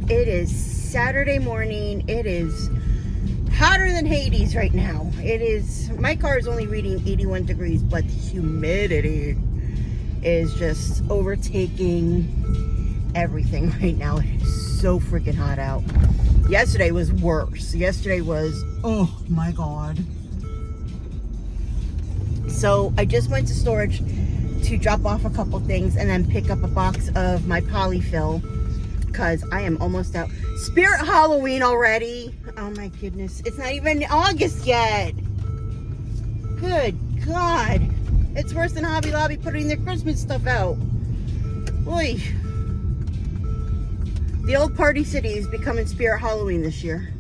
It is Saturday morning. It is hotter than Hades right now. It is, my car is only reading 81 degrees, but the humidity is just overtaking everything right now. It is so freaking hot out. Yesterday was worse. Yesterday was, oh my God. So I just went to storage to drop off a couple things and then pick up a box of my polyfill because I am almost out. Spirit Halloween already. Oh my goodness. It's not even August yet. Good God. It's worse than Hobby Lobby putting their Christmas stuff out. Oy. The old Party City is becoming Spirit Halloween this year.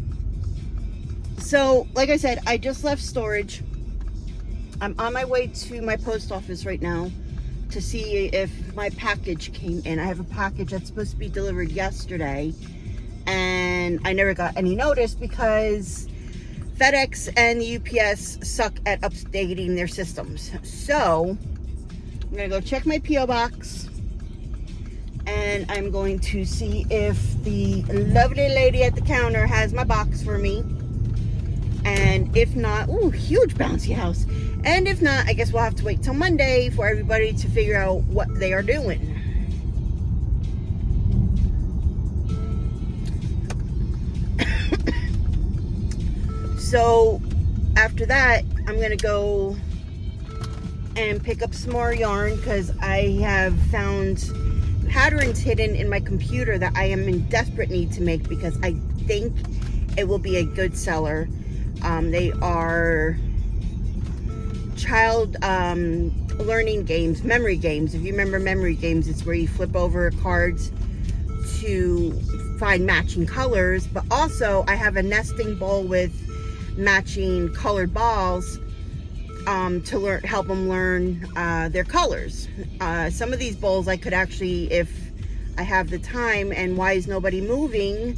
So, like I said, I just left storage. I'm on my way to my post office right now to see if my package came in. I have a package that's supposed to be delivered yesterday, and I never got any notice because FedEx and the UPS suck at updating their systems. So I'm gonna go check my PO box, and I'm going to see if the lovely lady at the counter has my box for me. And if not, ooh, huge bouncy house. And if not, I guess we'll have to wait till Monday for everybody to figure out what they are doing. So after that, I'm going to go and pick up some more yarn because I have found patterns hidden in my computer that I am in desperate need to make because I think it will be a good seller. They are child learning games, memory games. If you remember memory games, it's where you flip over cards to find matching colors. But also, I have a nesting bowl with matching colored balls to help them learn their colors. Some of these bowls I could actually, if I have the time, and why is nobody moving?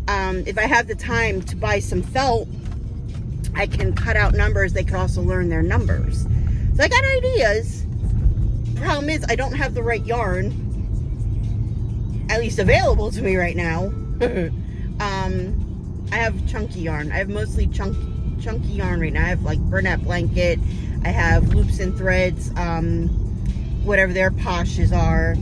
If I have the time to buy some felt, I can cut out numbers. They could also learn their numbers. So I got ideas. Problem is, I don't have the right yarn, at least available to me right now. I have chunky yarn. I have mostly chunky yarn right now. I have like Burnett blanket. I have loops and threads, whatever their poshes are.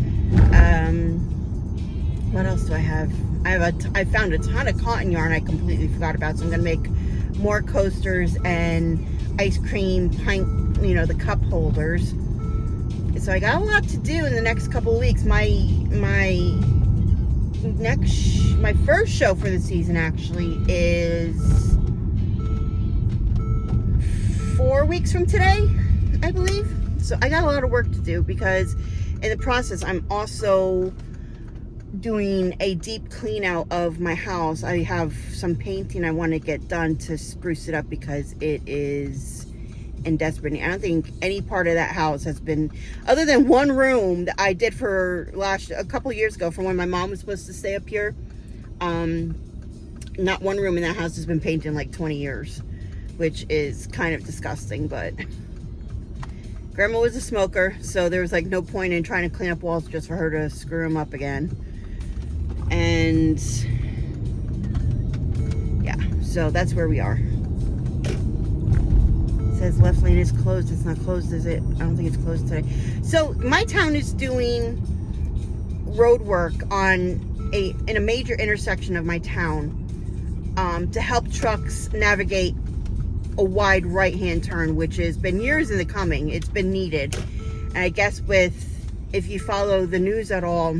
What else do I have? I found a ton of cotton yarn I completely forgot about, so I'm gonna make more coasters and ice cream pint, the cup holders. So I got a lot to do in the next couple of weeks. My first show for the season actually is 4 weeks from today, I believe. So I got a lot of work to do because in the process I'm also doing a deep clean out of my house. I have some painting I want to get done to spruce it up because it is in desperate need. I don't think any part of that house has been, other than one room that I did for a couple years ago from when my mom was supposed to stay up here. Not one room in that house has been painted in like 20 years, which is kind of disgusting, but Grandma was a smoker, so there was like no point in trying to clean up walls just for her to screw them up again. And yeah, so that's where we are. It says left lane is closed. It's not closed, is it? I don't think it's closed today. So my town is doing road work in a major intersection of my town to help trucks navigate a wide right-hand turn, which has been years in the coming. It's been needed. And I guess if you follow the news at all,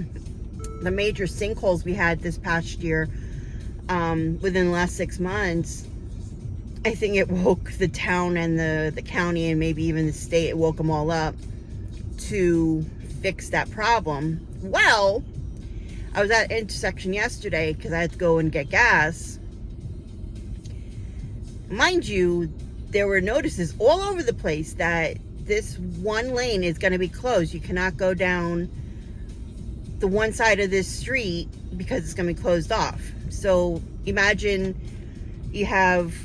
the major sinkholes we had this past year, within the last 6 months, I think it woke the town and the county and maybe even the state, it woke them all up to fix that problem. Well, I was at an intersection yesterday because I had to go and get gas. Mind you, there were notices all over the place that this one lane is going to be closed. You cannot go down the one side of this street because it's going to be closed off. So imagine you have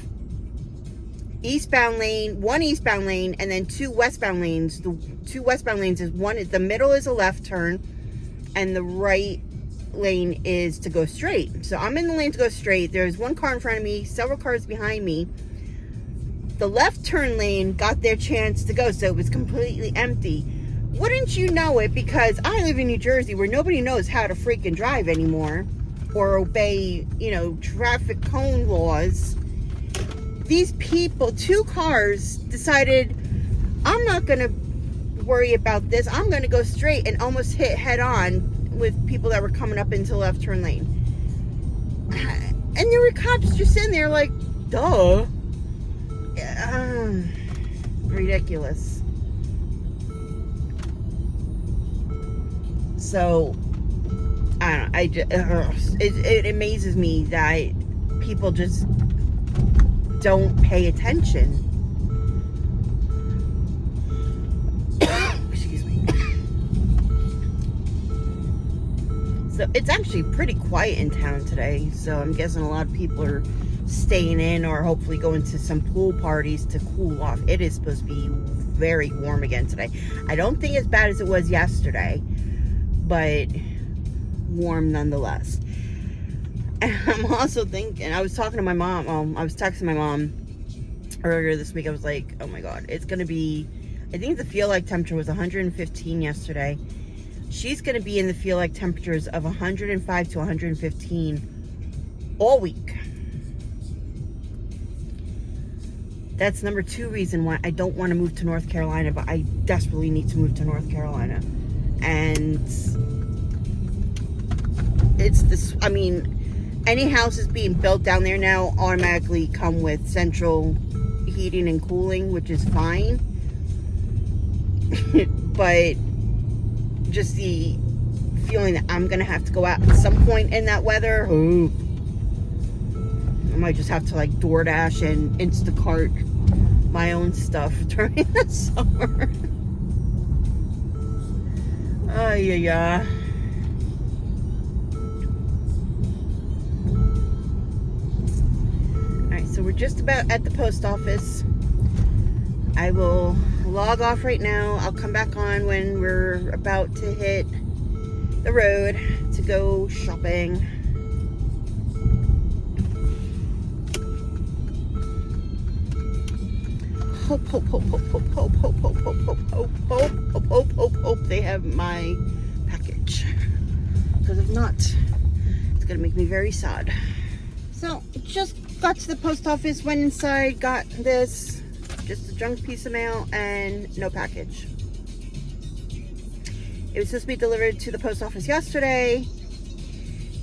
one eastbound lane, and then two westbound lanes. The two westbound lanes is one, the middle is a left turn, and the right lane is to go straight. So I'm in the lane to go straight. There's one car in front of me, several cars behind me. The left turn lane got their chance to go, so it was completely empty. Wouldn't you know it, because I live in New Jersey where nobody knows how to freaking drive anymore or obey, traffic cone laws. These people, 2 cars, decided, I'm not going to worry about this. I'm going to go straight, and almost hit head on with people that were coming up into the left turn lane. And there were cops just sitting there like, duh. Ridiculous. So, I don't know. It amazes me that people just don't pay attention. Excuse me. So it's actually pretty quiet in town today. So I'm guessing a lot of people are staying in or hopefully going to some pool parties to cool off. It is supposed to be very warm again today. I don't think as bad as it was yesterday, but warm nonetheless. And I'm also thinking, I was talking to my mom, I was texting my mom earlier this week. I was like, oh my God, it's going to be, I think the feel like temperature was 115 yesterday. She's going to be in the feel like temperatures of 105 to 115 all week. That's number 2 reason why I don't want to move to North Carolina, but I desperately need to move to North Carolina. And it's this, any houses being built down there now automatically come with central heating and cooling, which is fine. But just the feeling that I'm going to have to go out at some point in that weather, I might just have to like DoorDash and Instacart my own stuff during the summer. Yeah. Alright, so we're just about at the post office. I will log off right now. I'll come back on when we're about to hit the road to go shopping. Hope, hope, hope, hope, hope, hope, hope, hope, hope, hope, hope, hope, hope, hope, hope, hope they have my package. Because if not, it's gonna make me very sad. So, just got to the post office, went inside, got this, just a junk piece of mail and no package. It was supposed to be delivered to the post office yesterday,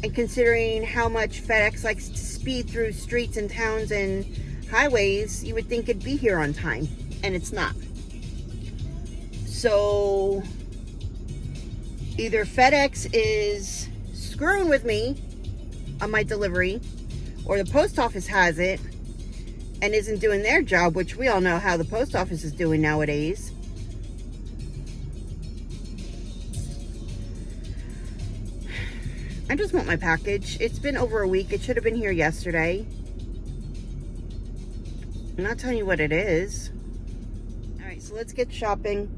and considering how much FedEx likes to speed through streets and towns and highways, you would think it'd be here on time, and it's not. So either FedEx is screwing with me on my delivery, or the post office has it and isn't doing their job, which we all know how the post office is doing nowadays. I just want my package. It's been over a week. It should have been here yesterday. I'm not telling you what it is. Alright, so let's get shopping.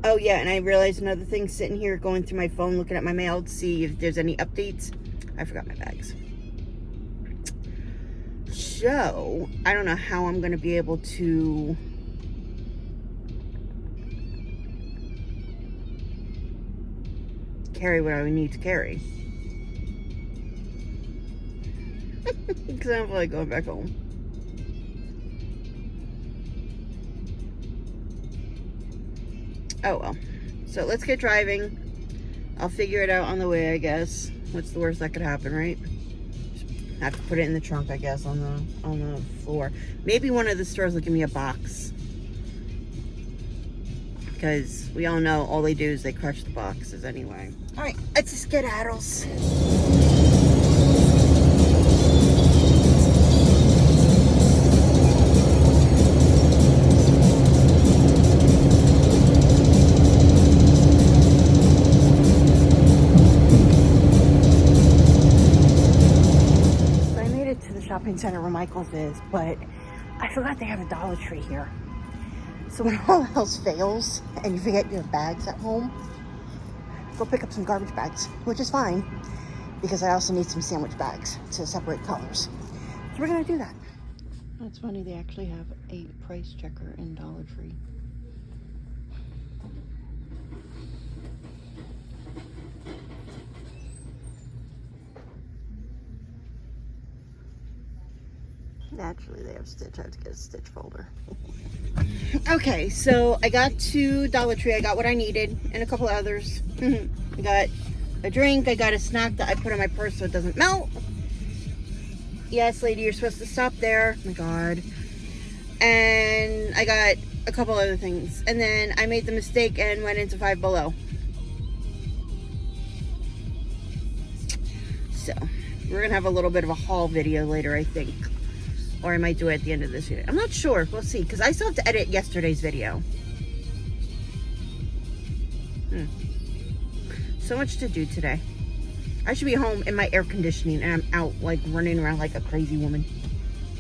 Oh yeah, and I realized another thing, sitting here going through my phone, looking at my mail to see if there's any updates. I forgot my bags. So, I don't know how I'm going to be able to carry what I would need to carry. Because I don't feel like going back home. Oh well. So let's get driving. I'll figure it out on the way, I guess. What's the worst that could happen, right? I have to put it in the trunk, I guess, on the floor. Maybe one of the stores will give me a box. Because we all know all they do is they crush the boxes anyway. Alright, let's just get skedaddles. Shopping center where Michael's is, but I forgot they have a Dollar Tree here. So when all else fails and you forget your bags at home, go pick up some garbage bags, which is fine because I also need some sandwich bags to separate colors. So we're gonna do that. That's funny, they actually have a price checker in Dollar Tree. Naturally, they have Stitch. I have to get a Stitch folder. Okay, so I got to Dollar Tree. I got what I needed and a couple others. I got a drink. I got a snack that I put in my purse so it doesn't melt. Yes, lady, you're supposed to stop there. Oh my God. And I got a couple other things. And then I made the mistake and went into Five Below. So, we're going to have a little bit of a haul video later, I think. Or I might do it at the end of this video. I'm not sure. We'll see. Because I still have to edit yesterday's video. So much to do today. I should be home in my air conditioning. And I'm out like running around like a crazy woman.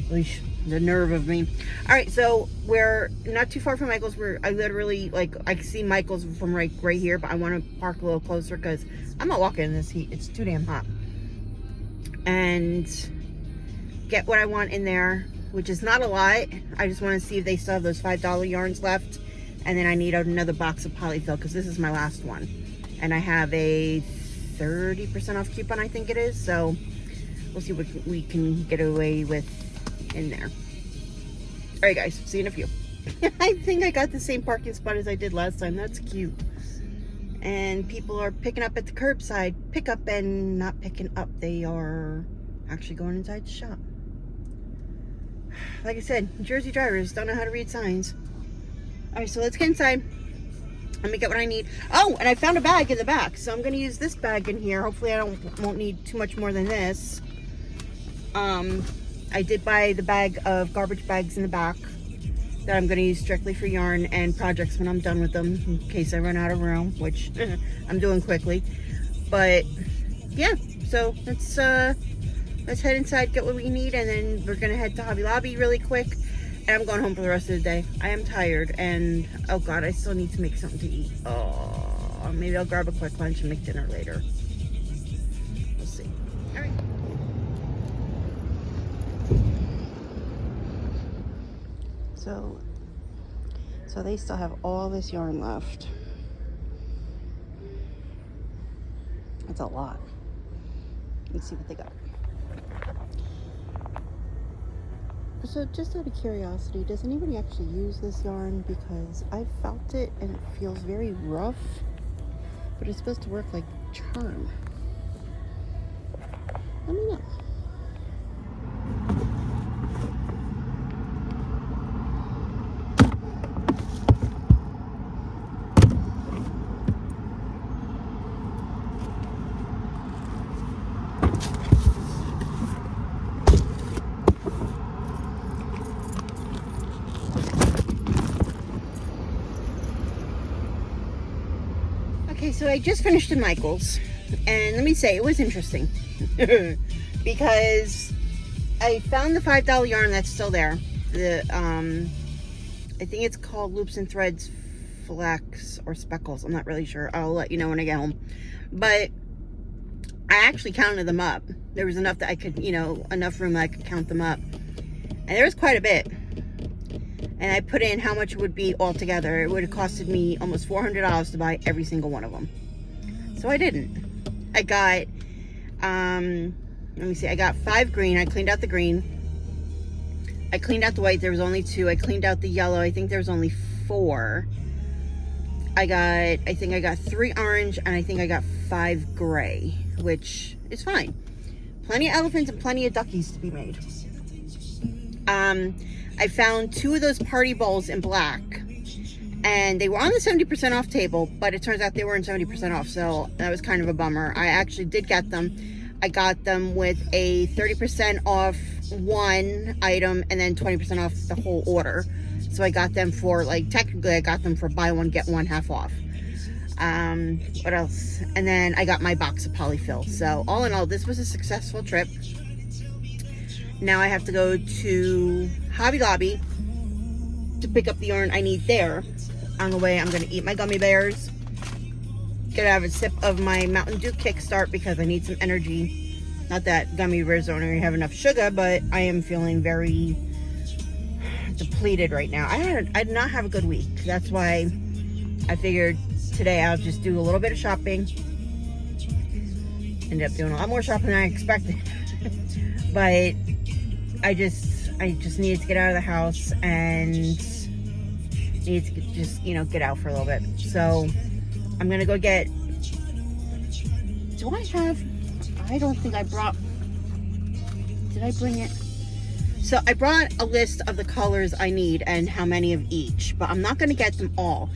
Eesh, the nerve of me. Alright, so we're not too far from Michael's. I literally, like, I can see Michael's from right here. But I want to park a little closer. Because I'm not walking in this heat. It's too damn hot. And get what I want in there, which is not a lot. I just want to see if they still have those $5 yarns left, and then I need another box of polyfill because this is my last one, and I have a 30% off coupon, I think it is. So we'll see what we can get away with in there. All right, guys, see you in a few. I think I got the same parking spot as I did last time. That's cute. And people are picking up at the curbside pickup and not picking up. They are actually going inside the shop. Like I said, Jersey drivers don't know how to read signs. All right, so let's get inside. Let me get what I need. Oh, and I found a bag in the back, so I'm going to use this bag in here. Hopefully I won't need too much more than this. I did buy the bag of garbage bags in the back that I'm going to use strictly for yarn and projects when I'm done with them, in case I run out of room, which I'm doing quickly. But yeah, so let's head inside, get what we need, and then we're gonna head to Hobby Lobby really quick, and I'm going home for the rest of the day. I am tired, and oh God, I still need to make something to eat. Oh, maybe I'll grab a quick lunch and make dinner later. We'll see. All right. So they still have all this yarn left. That's a lot. Let's see what they got. So just out of curiosity, does anybody actually use this yarn? Because I felt it and it feels very rough, but it's supposed to work like charm. Let me know. Okay, so I just finished in Michael's, and let me say, it was interesting because I found the $5 yarn that's still there. The I think it's called Loops and Threads Flex or Speckles. I'm not really sure. I'll let you know when I get home. But I actually counted them up. There was enough that I could, enough room that I could count them up. And there was quite a bit. And I put in how much it would be altogether. It would have costed me almost $400 to buy every single one of them. So I didn't. I got, let me see, I got 5 green. I cleaned out the green. I cleaned out the white. There was only 2. I cleaned out the yellow. I think there was only 4. I think I got 3 orange, and I think I got 5 gray, which is fine. Plenty of elephants and plenty of duckies to be made. I found 2 of those party bowls in black, and they were on the 70% off table, but it turns out they weren't 70% off, so that was kind of a bummer. I actually did get them. I got them with a 30% off one item and then 20% off the whole order. So I got them for, technically I got them for buy one, get one half off. What else? And then I got my box of polyfill. So all in all, this was a successful trip. Now I have to go to Hobby Lobby to pick up the yarn I need there. On the way, I'm going to eat my gummy bears. gonna have a sip of my Mountain Dew Kickstart because I need some energy. Not that gummy bears don't really have enough sugar, but I am feeling very depleted right now. I did not have a good week. That's why I figured today I'll just do a little bit of shopping. Ended up doing a lot more shopping than I expected. But I just needed to get out of the house and needed to just, you know, get out for a little bit. So I'm gonna go get, I don't think I brought, did I bring it? So I brought a list of the colors I need and how many of each, but I'm not gonna get them all.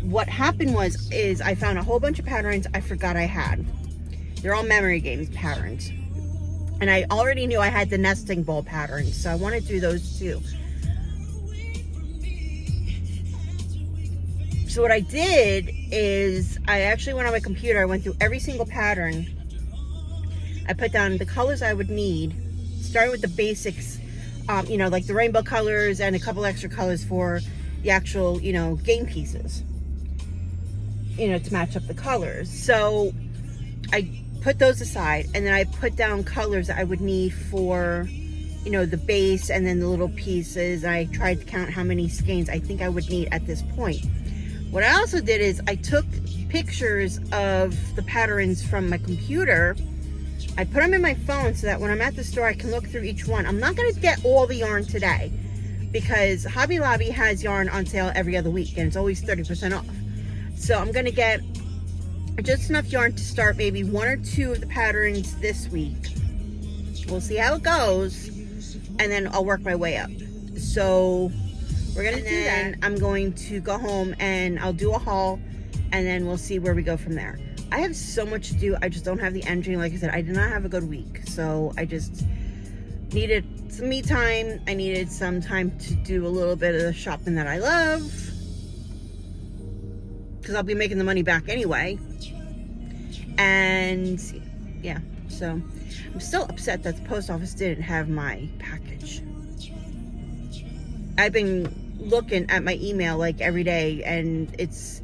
What happened is I found a whole bunch of patterns I forgot I had. They're all memory games patterns. And I already knew I had the nesting ball patterns, so I want to do those too. So what I did is I actually went on my computer, I went through every single pattern. I put down the colors I would need, starting with the basics, you know, like the rainbow colors and a couple extra colors for the actual, you know, game pieces, you know, to match up the colors. So I put those aside, and then I put down colors that I would need for, you know, the base and then the little pieces. I tried to count how many skeins I think I would need at this point. What I also did is I took pictures of the patterns from my computer. I put them in my phone so that when I'm at the store I can look through each one. I'm not going to get all the yarn today because Hobby Lobby has yarn on sale every other week and it's always 30% off. So I'm going to get just enough yarn to start maybe one or two of the patterns this week. We'll see how it goes, and then I'll work my way up. So we're gonna do that. I'm going to go home and I'll do a haul, and then we'll see where we go from there. I have so much to do. I just don't have the energy. Like I said, I did not have a good week, so I just needed some me time. I needed some time to do a little bit of the shopping that I love, because I'll be making the money back anyway. And yeah, so I'm still upset that the post office didn't have my package. I've been looking at my email like every day, and it's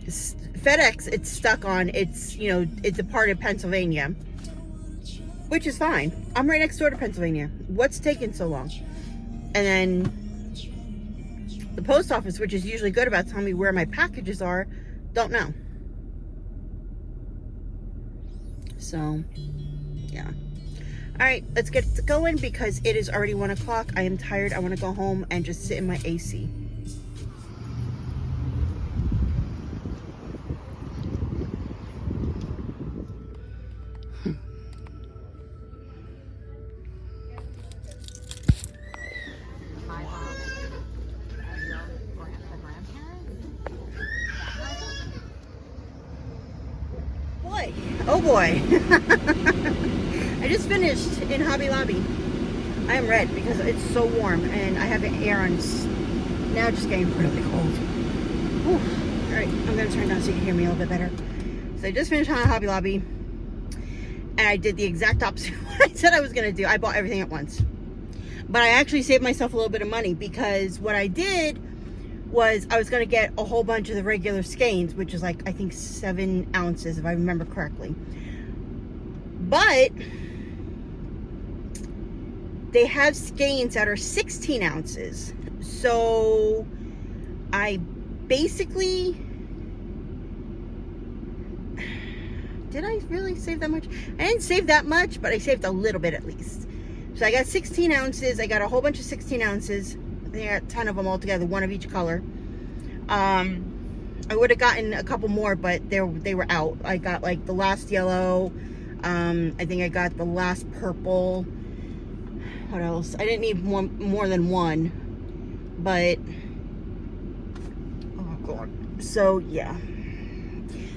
FedEx, it's stuck on, it's, you know, it's a part of Pennsylvania, which is fine. I'm right next door to Pennsylvania. What's taking so long? And then the post office, which is usually good about telling me where my packages are, don't know. So yeah, all right, let's get going because it is already 1 o'clock. I am tired. I want to go home and just sit in my AC. Oh boy. I just finished in Hobby Lobby. I am red because it's so warm and I have an air on. It's now just getting really cold. Whew. All right, I'm gonna turn down so you can hear me a little bit better. So I just finished on Hobby Lobby and I did the exact opposite of what I said I was gonna do. I bought everything at once. But I actually saved myself a little bit of money because what I did was I was going to get a whole bunch of the regular skeins, which is like, I think 7 ounces, if I remember correctly. But they have skeins that are 16 ounces. So I basically, did I really save that much? I didn't save that much, but I saved a little bit at least. So I got 16 ounces. I got a whole bunch of 16 ounces. I think I got 10 of them all together, one of each color. I would have gotten a couple more, but they were out. I got like the last yellow. I think I got the last purple. What else? I didn't need more than one, but oh god. So yeah.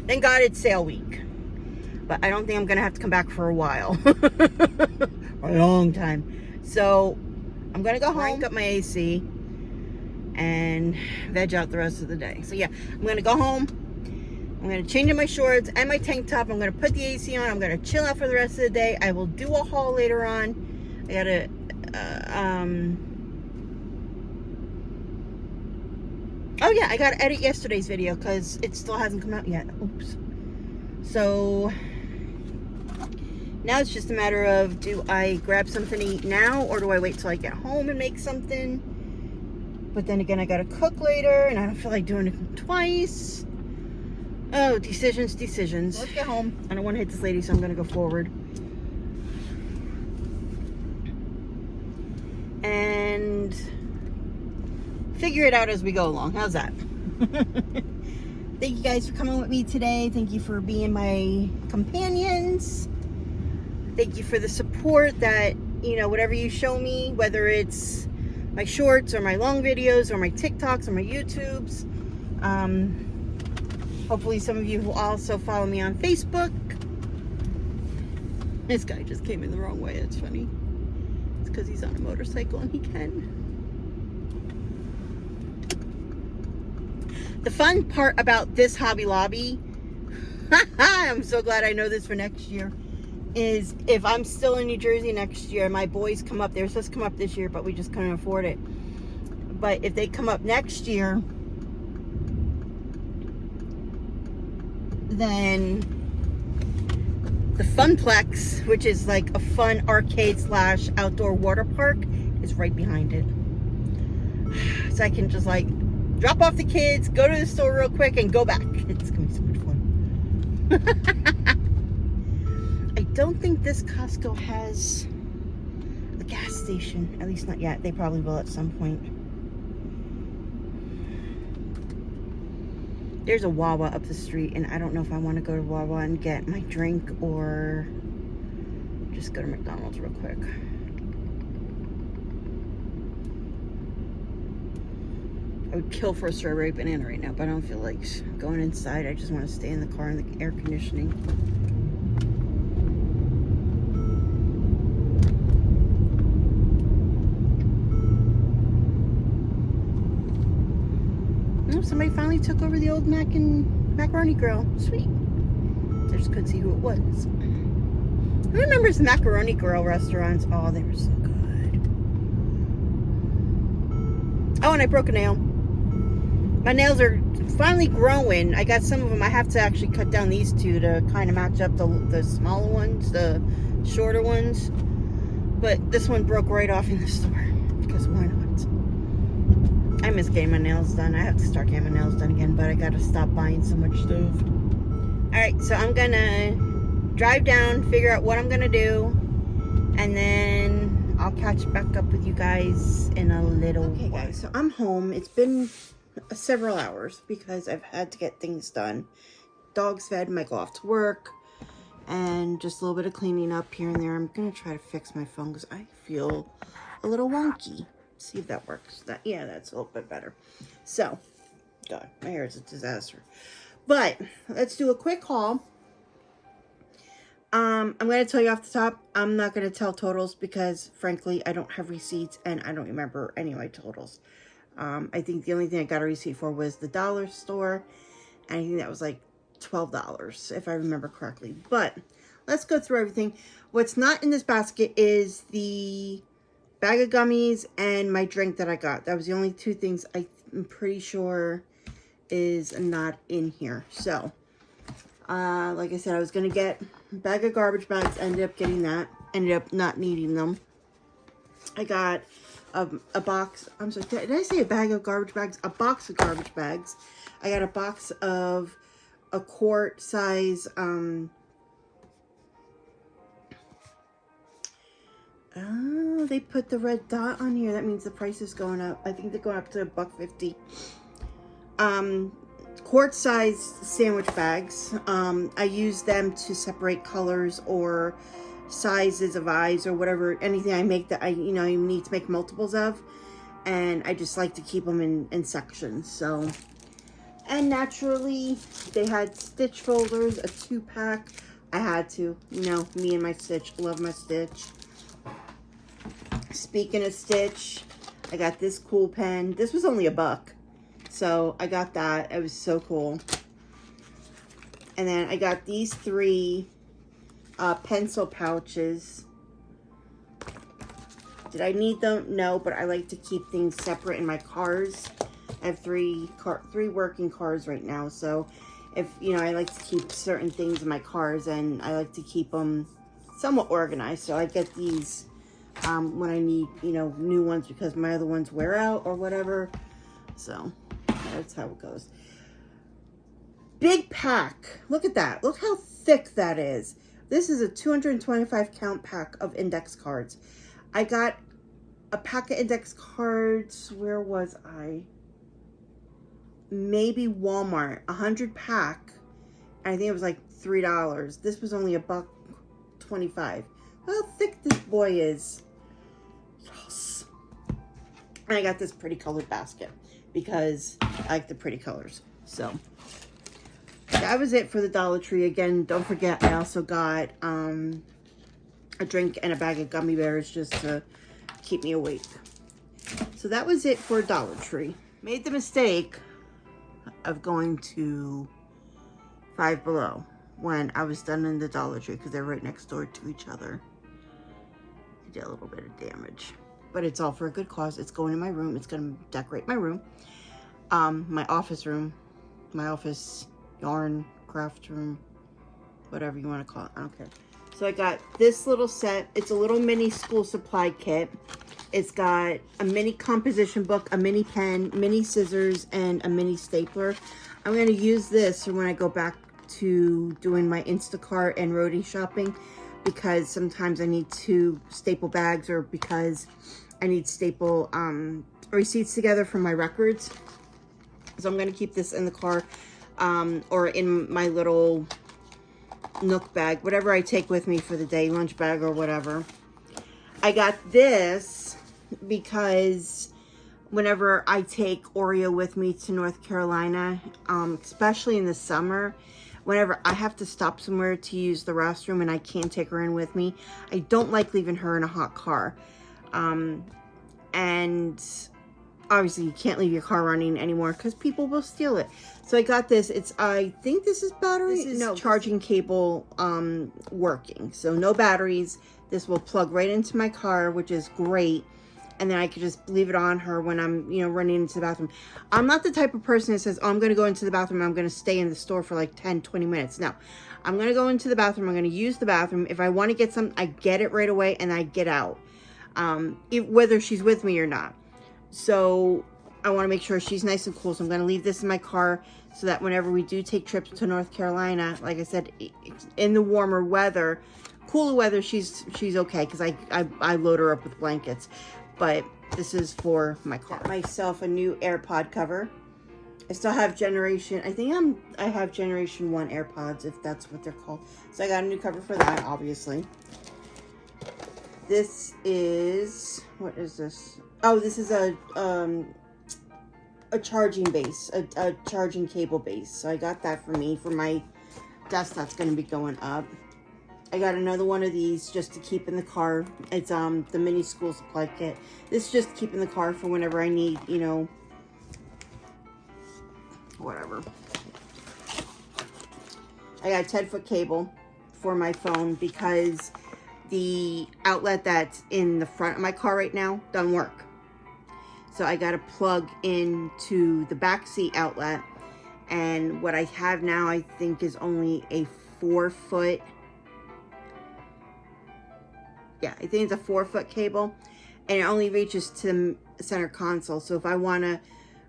Thank God it's sale week. But I don't think I'm gonna have to come back for a while. A long time. So I'm gonna go home, crank up my AC, and veg out the rest of the day. So yeah, I'm gonna go home. I'm gonna change in my shorts and my tank top. I'm gonna put the AC on. I'm gonna chill out for the rest of the day. I will do a haul later on. I gotta, oh yeah, I gotta edit yesterday's video because it still hasn't come out yet. Oops. So now it's just a matter of, do I grab something to eat now, or do I wait till I get home and make something? But then again, I gotta cook later, and I don't feel like doing it twice. Oh, decisions. Let's get home. I don't want to hit this lady, so I'm gonna go forward. And figure it out as we go along. How's that? Thank you guys for coming with me today. Thank you for being my companions. Thank you for the support that, you know, whatever you show me, whether it's my shorts or my long videos or my TikToks or my YouTubes. Hopefully some of you will also follow me on Facebook. This guy just came in the wrong way. It's funny. It's because he's on a motorcycle and he can. The fun part about this Hobby Lobby, I'm so glad I know this for next year, is if I'm still in New Jersey next year, my boys come up. They were supposed to come up this year, but we just couldn't afford it. But if they come up next year, then the Funplex, which is like a fun arcade / outdoor water park, is right behind it. So I can just like drop off the kids, go to the store real quick, and go back. It's gonna be so much fun. I don't think this Costco has a gas station, at least not yet. They probably will at some point. There's a Wawa up the street, and I don't know if I want to go to Wawa and get my drink or just go to McDonald's real quick. I would kill for a strawberry banana right now, but I don't feel like going inside. I just want to stay in the car in the air conditioning. Oh, somebody finally took over the old macaroni grill. Sweet. I just couldn't see who it was. Who remembers the macaroni grill restaurants? Oh, they were so good. Oh, and I broke a nail. My nails are finally growing. I got some of them. I have to actually cut down these two to kind of match up the smaller ones, the shorter ones. But this one broke right off in the store, because why not? I miss getting my nails done. I have to start getting my nails done again, but I gotta stop buying so much stuff. Alright, so I'm gonna drive down, figure out what I'm gonna do, and then I'll catch back up with you guys in a little while. Okay guys, so I'm home. It's been several hours because I've had to get things done. Dogs fed, might go off to work, and just a little bit of cleaning up here and there. I'm gonna try to fix my phone because I feel a little wonky. See if that works. Yeah, that's a little bit better. So, God, my hair is a disaster. But let's do a quick haul. I'm going to tell you off the top, I'm not going to tell totals because, frankly, I don't have receipts and I don't remember any of my totals. I think the only thing I got a receipt for was the dollar store, and I think that was like $12, if I remember correctly. But let's go through everything. What's not in this basket is the bag of gummies and my drink that I got. That was the only two things I'm pretty sure is not in here. So, like I said, I was going to get a bag of garbage bags. Ended up getting that. Ended up not needing them. I got a box. I'm sorry, did I say a bag of garbage bags? A box of garbage bags. I got a box of a quart size, oh, they put the red dot on here. That means the price is going up. I think they're going up to $1.50. Quart size sandwich bags. I use them to separate colors or sizes of eyes or whatever, anything I make that I need to make multiples of, and I just like to keep them in sections. So, and naturally they had Stitch folders, a 2-pack. I had to, me and my Stitch, love my Stitch. Speaking of Stitch, I got this cool pen. This was only $1, so I got that. It was so cool. And then I got these 3 pencil pouches. Did I need them? No, but I like to keep things separate in my cars. I have 3 working cars right now, so if, you know, I like to keep certain things in my cars, and I like to keep them somewhat organized. So I get these when I need, you know, new ones because my other ones wear out or whatever. So that's how it goes. Big pack. Look at that. Look how thick that is. This is a 225 count pack of index cards. I got a pack of index cards. Where was I? Maybe Walmart. 100 pack. I think it was like $3. This was only $1.25. How thick this boy is. Yes. And I got this pretty colored basket because I like the pretty colors. So that was it for the Dollar Tree. Again, don't forget, I also got a drink and a bag of gummy bears just to keep me awake. So that was it for Dollar Tree. Made the mistake of going to Five Below when I was done in the Dollar Tree because they're right next door to each other. I did a little bit of damage, but it's all for a good cause. It's going in my room. It's going to decorate my room, my office room, my office yarn craft room, whatever you want to call it. I don't care. So I got this little set. It's a little mini school supply kit. It's got a mini composition book, a mini pen, mini scissors, and a mini stapler. I'm going to use this for when I go back to doing my Instacart and roadie shopping, because sometimes I need to staple bags, or because I need staple receipts together from my records. So I'm going to keep this in the car or in my little Nook bag, whatever I take with me for the day, lunch bag or whatever. I got this because whenever I take Oreo with me to North Carolina, especially in the summer, whenever I have to stop somewhere to use the restroom and I can't take her in with me, I don't like leaving her in a hot car. And obviously you can't leave your car running anymore because people will steal it. So I got this. I think this is battery. This is no charging cable working. So no batteries. This will plug right into my car, which is great. And then I could just leave it on her when I'm, you know, running into the bathroom. I'm not the type of person that says, oh, I'm going to go into the bathroom. I'm going to stay in the store for like 10, 20 minutes. No, I'm going to go into the bathroom. I'm going to use the bathroom. If I want to get something, I get it right away and I get out, whether she's with me or not. So I want to make sure she's nice and cool. So I'm going to leave this in my car so that whenever we do take trips to North Carolina, like I said, in the warmer weather, cooler weather, she's okay, because I load her up with blankets. But this is for my car. Got myself a new AirPod cover. I still have generation, I have generation 1 AirPods, if that's what they're called. So I got a new cover for that, obviously. This is, what is this? Oh, this is a charging base, a charging cable base. So I got that for me, for my desk that's going to be going up. I got another one of these just to keep in the car. It's the mini school supply kit. This is just to keep in the car for whenever I need, you know, whatever. I got a 10-foot cable for my phone because the outlet that's in the front of my car right now doesn't work. So I got to plug into the back seat outlet. And what I have now, I think, is only a 4-foot. Yeah, I think it's a 4-foot cable, and it only reaches to the center console. So if I want to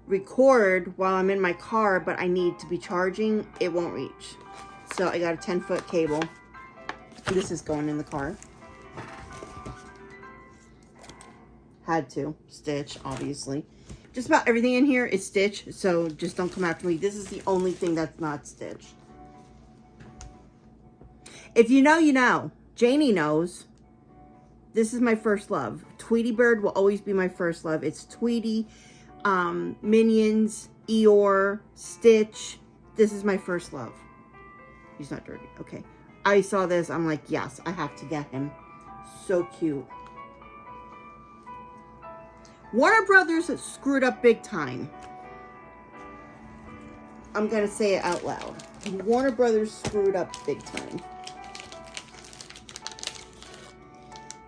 record while I'm in my car, but I need to be charging, it won't reach. So I got a 10-foot cable. This is going in the car. Had to. Stitch, obviously. Just about everything in here is Stitch, so just don't come after me. This is the only thing that's not Stitch. If you know, you know. Janie knows. This is my first love. Tweety Bird will always be my first love. It's Tweety, Minions, Eeyore, Stitch. This is my first love. He's not dirty. Okay. I saw this. I'm like, yes, I have to get him. So cute. Warner Brothers screwed up big time. I'm going to say it out loud. Warner Brothers screwed up big time.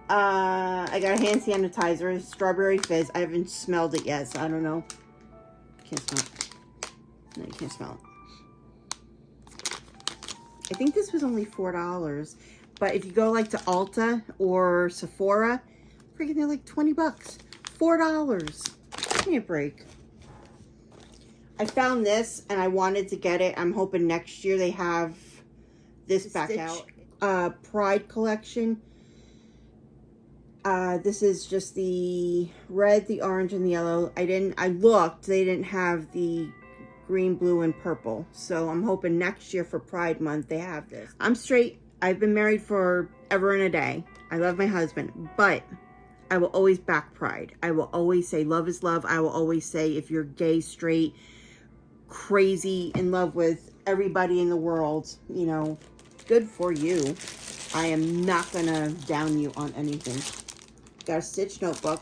I got a hand sanitizer, Strawberry Fizz. I haven't smelled it yet, so I don't know. Can't smell it. No, you can't smell it. I think this was only $4. But if you go like to Ulta or Sephora, freaking they're like 20 bucks. $4. Give me a break. I found this and I wanted to get it. I'm hoping next year they have this back out. Pride collection. This is just the red, the orange, and the yellow. I looked, they didn't have the green, blue, and purple. So I'm hoping next year for Pride Month they have this. I'm straight. I've been married for ever and a day. I love my husband, but I will always back Pride. I will always say love is love. I will always say if you're gay, straight, crazy, in love with everybody in the world, you know, good for you. I am not gonna down you on anything. Got a Stitch notebook.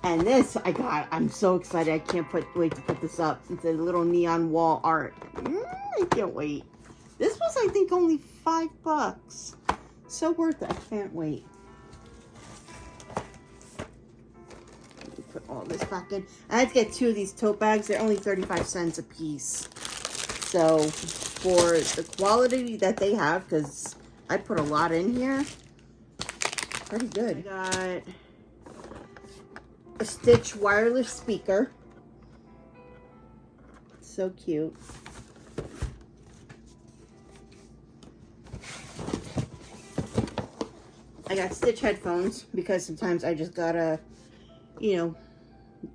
And this I got. I'm so excited. I can't wait to put this up. It's a little neon wall art. I can't wait. This was, I think, only $5. So worth it. I can't wait. Let me put all this back in. I had to get 2 of these tote bags. They're only 35 cents a piece. So for the quality that they have, because I put a lot in here, pretty good. I got a Stitch wireless speaker. So cute. I got Stitch headphones because sometimes I just gotta, you know,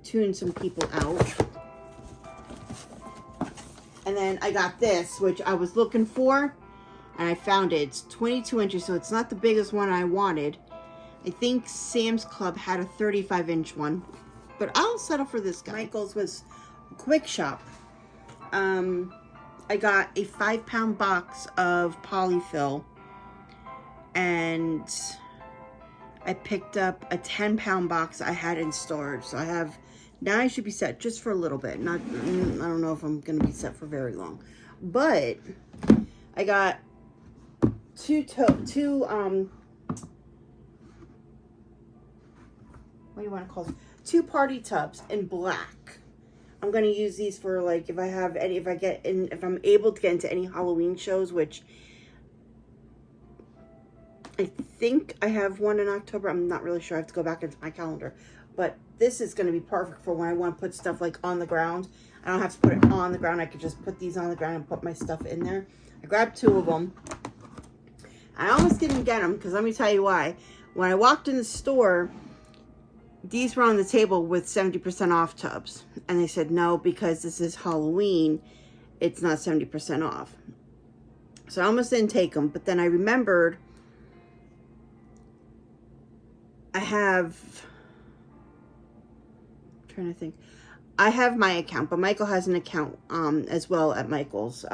tune some people out. And then I got this, which I was looking for, and I found it. It's 22 inches, so it's not the biggest one I wanted. I think Sam's Club had a 35-inch one, but I'll settle for this guy. Michael's was Quick Shop. I got a 5-pound box of polyfill, and I picked up a 10-pound box I had in storage. So I have, now I should be set just for a little bit. Not, I don't know if I'm going to be set for very long, but I got two what do you want to call them? 2 party tubs in black. I'm going to use these for, like, if I have any, if I'm able to get into any Halloween shows, which I think I have one in October. I'm not really sure. I have to go back into my calendar. But this is going to be perfect for when I want to put stuff, like, on the ground. I don't have to put it on the ground. I could just put these on the ground and put my stuff in there. I grabbed 2 of them. I almost didn't get them, because let me tell you why. When I walked in the store, these were on the table with 70% off tubs. And they said, no, because this is Halloween, it's not 70% off. So I almost didn't take them. But then I remembered I have, I'm trying to think. I have my account, but Michael has an account as well at Michael's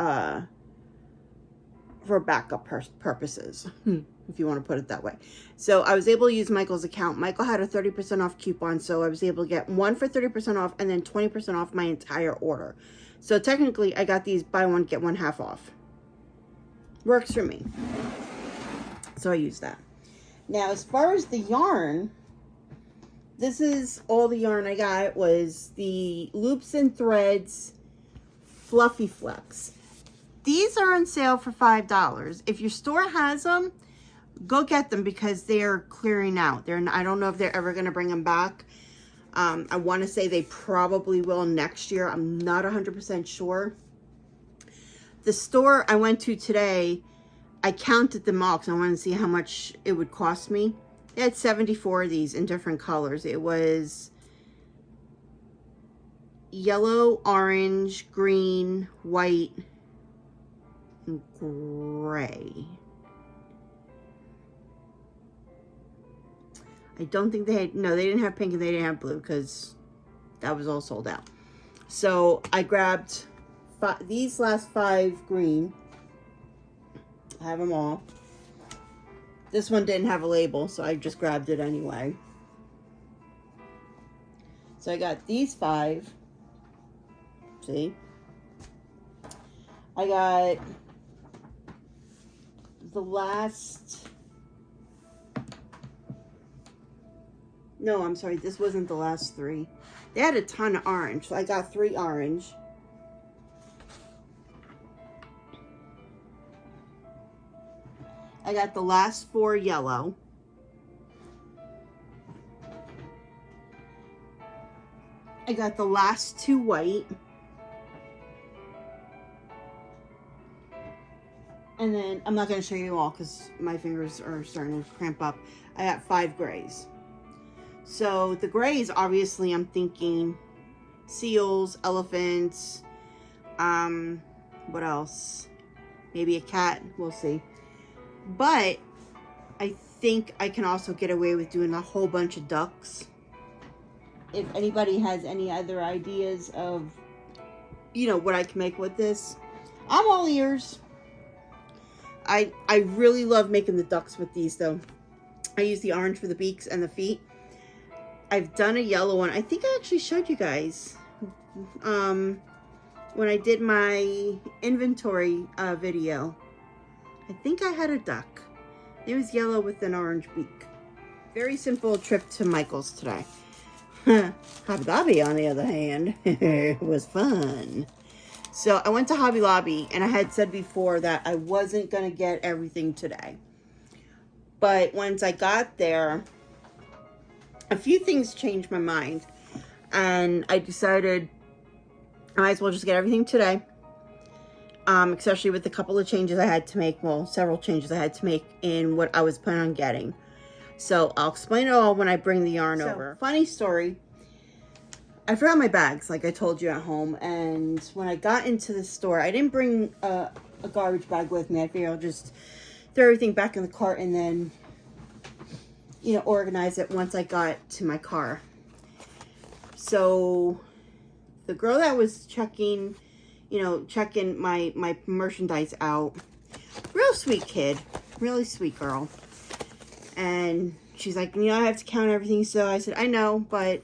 for backup purposes, if you want to put it that way. So I was able to use Michael's account. Michael had a 30% off coupon, so I was able to get 1 for 30% off and then 20% off my entire order. So technically, I got these buy one, get one half off. Works for me. So I use that. Now, as far as the yarn, this is all the yarn I got was the Loops and Threads Fluffy Flex. These are on sale for $5. If your store has them, go get them because they're clearing out. I don't know if they're ever going to bring them back. I want to say they probably will next year. I'm not 100% sure. The store I went to today, I counted them all because I wanted to see how much it would cost me. They had 74 of these in different colors. It was yellow, orange, green, white, and gray. I don't think they had, no, they didn't have pink and they didn't have blue because that was all sold out. So I grabbed these last 5 green. I have them all. This one didn't have a label, so I just grabbed it anyway. So I got these 5. See? I got the last... No, I'm sorry. This wasn't the last 3. They had a ton of orange, so I got 3 orange. got the last 4 yellow. I got the last 2 white. And then, I'm not going to show you all because my fingers are starting to cramp up. I got 5 grays. So the grays, obviously, I'm thinking seals, elephants, what else? Maybe a cat, we'll see. But I think I can also get away with doing a whole bunch of ducks. If anybody has any other ideas of, you know, what I can make with this, I'm all ears. I really love making the ducks with these though. I use the orange for the beaks and the feet. I've done a yellow one. I think I actually showed you guys when I did my inventory video. I think I had a duck. It was yellow with an orange beak. Very simple trip to Michael's today. Hobby Lobby, on the other hand, was fun. So I went to Hobby Lobby, and I had said before that I wasn't going to get everything today. But once I got there, a few things changed my mind. And I decided I might as well just get everything today. Especially with a couple of changes I had to make. Well, several changes I had to make in what I was planning on getting. So I'll explain it all when I bring the yarn over. Funny story. I forgot my bags, like I told you at home. And when I got into the store, I didn't bring a garbage bag with me. I figured I'll just throw everything back in the cart and then, you know, organize it once I got to my car. So the girl that was checking, you know, checking my merchandise out, real sweet kid, really sweet girl. And she's like, you know, I have to count everything. So I said, I know, but,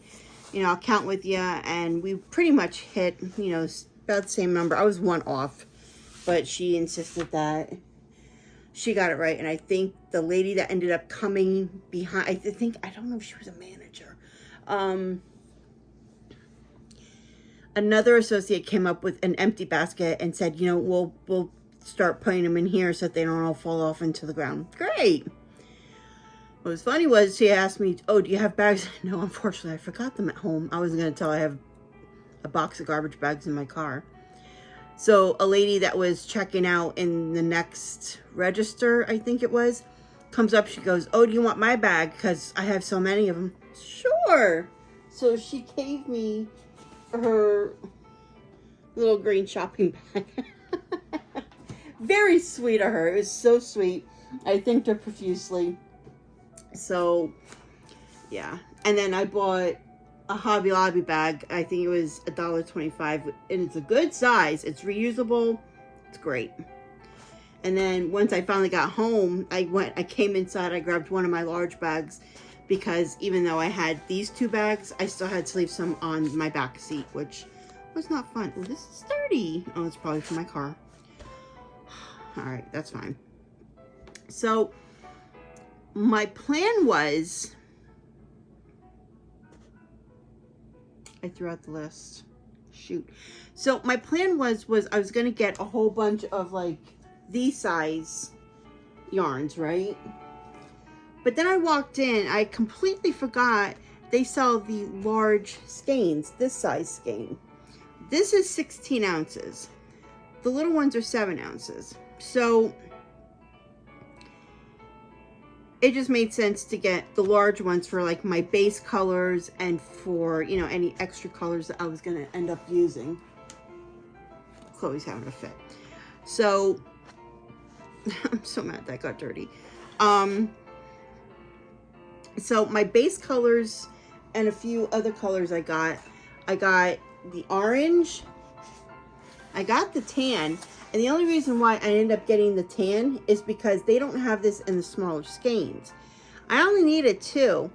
you know, I'll count with you. And we pretty much hit, you know, about the same number. I was 1 off, but she insisted that she got it right. And I think the lady that ended up coming behind, I don't know if she was a manager. Another associate came up with an empty basket and said, you know, we'll start putting them in here so that they don't all fall off into the ground. Great. What was funny was she asked me, oh, do you have bags? No, unfortunately, I forgot them at home. I wasn't going to tell her I have a box of garbage bags in my car. So a lady that was checking out in the next register, I think it was, comes up. She goes, oh, do you want my bag? Because I have so many of them. Sure. So she gave me her little green shopping bag. Very sweet of her. It was so sweet. I thanked her profusely. So, yeah. And then I bought a Hobby Lobby bag. I think it was $1.25. And it's a good size. It's reusable. It's great. And then once I finally got home, I came inside. I grabbed one of my large bags. Because even though I had these 2 bags, I still had to leave some on my back seat. Which was not fun. Oh, this is dirty. Oh, it's probably for my car. Alright, that's fine. So my plan was, I threw out the list. Shoot. So my plan was I was going to get a whole bunch of like these size yarns, right? But then I walked in, I completely forgot they sell the large skeins, this size skein. This is 16 ounces. The little ones are 7 ounces. So it just made sense to get the large ones for like my base colors and for, you know, any extra colors that I was going to end up using. Chloe's having a fit. So I'm so mad that got dirty. So my base colors and a few other colors I got the orange, I got the tan, and the only reason why I ended up getting the tan is because they don't have this in the smaller skeins. I only needed 2,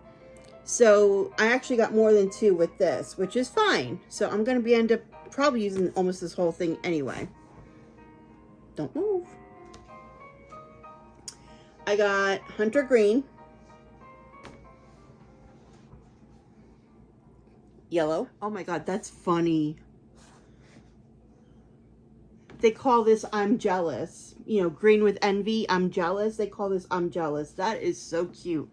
so I actually got more than 2 with this, which is fine. So I'm going to end up probably using almost this whole thing anyway. Don't move. I got Hunter Green, yellow. Oh my god, that's funny. They call this I'm Jealous. You know, green with envy, I'm jealous. They call this I'm Jealous. That is so cute.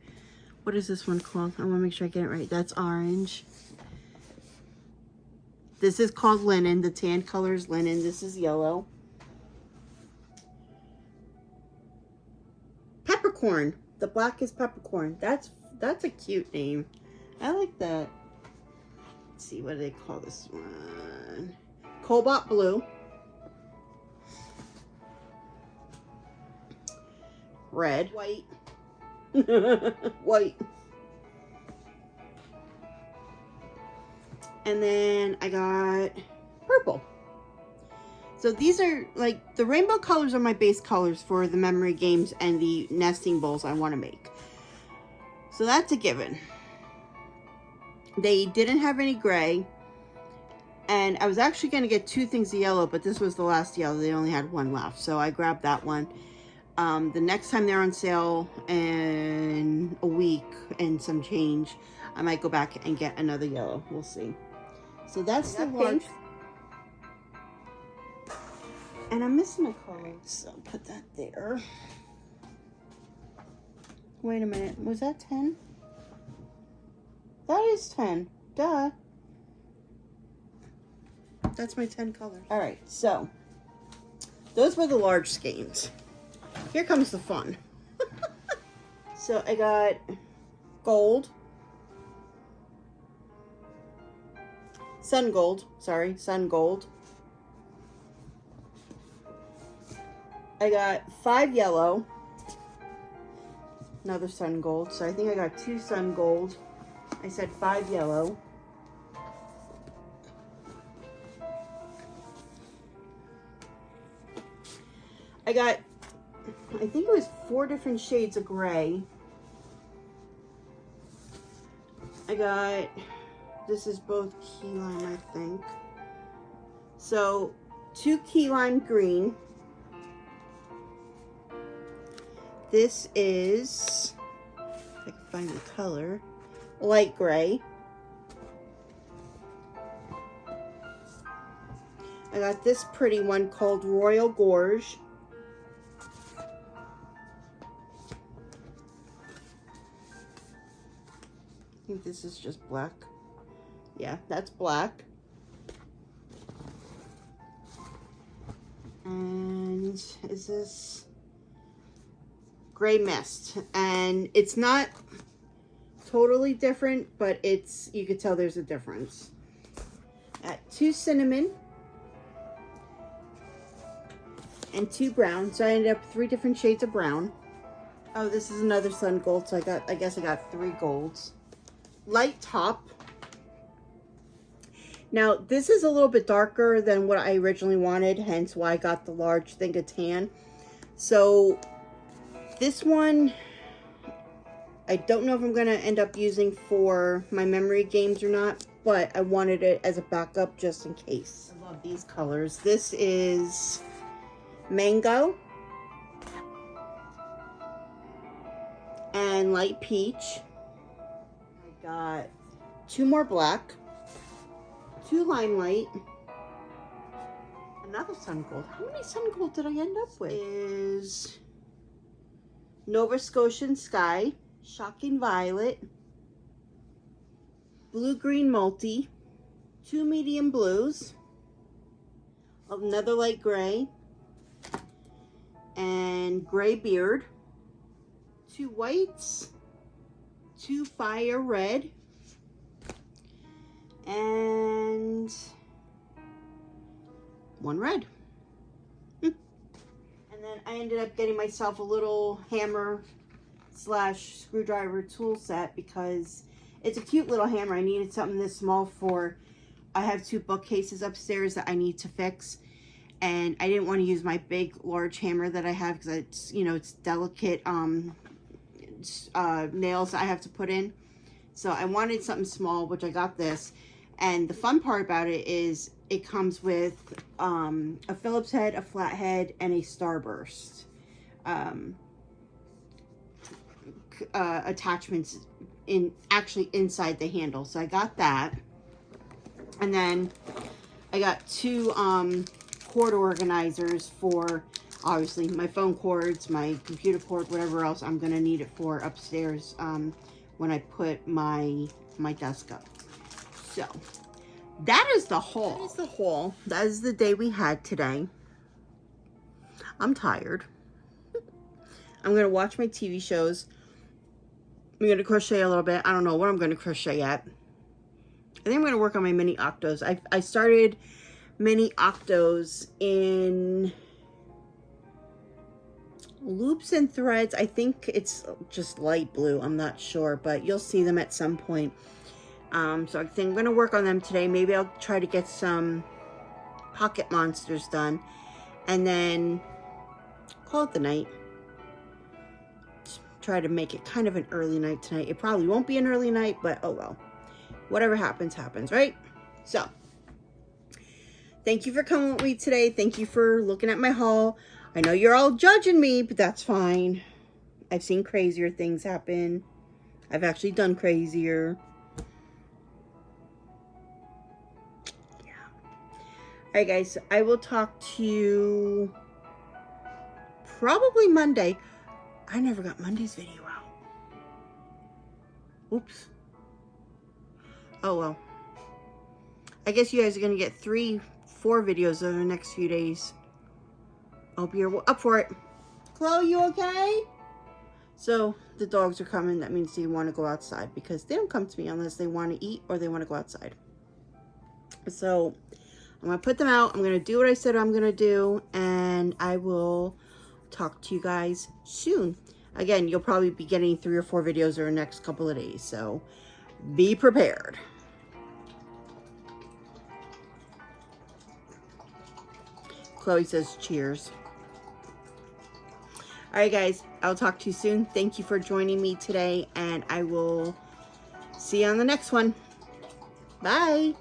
What is this one called? I want to make sure I get it right. That's orange. This is called Linen. The tan color is Linen. This is yellow. Peppercorn. The black is Peppercorn. That's a cute name. I like that. Let's see, what do they call this one? Cobalt Blue. Red. White. White. And then I got purple. So these are like, the rainbow colors are my base colors for the memory games and the nesting bowls I want to make. So that's a given. They didn't have any gray. And I was actually going to get 2 things of yellow, but this was the last yellow. They only had 1 left. So I grabbed that one. The next time they're on sale in a week and some change, I might go back and get another yellow. We'll see. So that's the large. And I'm missing a color, so put that there. Wait a minute, was that 10? That is 10, duh. That's my 10 colors. All right, so those were the large skeins. Here comes the fun. So I got gold. Sun gold, sorry, sun gold. I got 5 yellow. Another sun gold. So I think I got 2 sun gold. I said 5 yellow. I got, I think it was 4 different shades of gray. I got, this is both key lime, I think. So 2 key lime green. This is, if I can find the color, light gray. I got this pretty one called Royal Gorge. I think this is just black. Yeah, that's black. And is this Gray Mist? And it's not totally different, but it's, you could tell there's a difference. At 2 cinnamon and 2 brown. So I ended up 3 different shades of brown. Oh, this is another sun gold. So I guess I got 3 golds. Light top. Now this is a little bit darker than what I originally wanted, hence why I got the large thing of tan. So this one, I don't know if I'm going to end up using for my memory games or not, but I wanted it as a backup just in case. I love these colors. This is mango and light peach. I got 2 more black, 2 limelight, another sun gold. How many sun gold did I end up with? Is Nova Scotian Sky, Shocking Violet, Blue Green Multi, 2 medium blues, another light gray, and Gray Beard, 2 whites, 2 fire red, and 1 red. And then I ended up getting myself a little hammer / screwdriver tool set because it's a cute little hammer. I needed something this small for, I have 2 bookcases upstairs that I need to fix, and I didn't want to use my big large hammer that I have because it's, you know, it's delicate nails I have to put in. So I wanted something small, which I got this. And the fun part about it is it comes with a Phillips head, a flathead, and a starburst attachments actually inside the handle. So I got that. And then I got 2 cord organizers for, obviously, my phone cords, my computer cord, whatever else I'm going to need it for upstairs when I put my desk up. So, that is the haul. That is the haul. That is the day we had today. I'm tired. I'm going to watch my TV shows. I'm going to crochet a little bit. I don't know what I'm going to crochet yet. I think I'm going to work on my mini octos. I started mini octos in loops and threads. I think it's just light blue. I'm not sure, but you'll see them at some point. So I think I'm going to work on them today. Maybe I'll try to get some pocket monsters done and then call it the night. Try to make it kind of an early night tonight. It probably won't be an early night, but oh well. Whatever happens, happens, right? So, thank you for coming with me today. Thank you for looking at my haul. I know you're all judging me, but that's fine. I've seen crazier things happen. I've actually done crazier. Yeah. Alright guys, I will talk to you probably Monday. I never got Monday's video out. Oops. Oh well. I guess you guys are going to get 3-4 videos over the next few days. I hope you're up for it. Chloe, you okay? So, the dogs are coming. That means they want to go outside because they don't come to me unless they want to eat or they want to go outside. So, I'm going to put them out. I'm going to do what I said I'm going to do. And I will talk to you guys soon. Again, you'll probably be getting 3 or 4 videos over the next couple of days. So, be prepared. Chloe says cheers. Alright guys, I'll talk to you soon. Thank you for joining me today, and I will see you on the next one. Bye.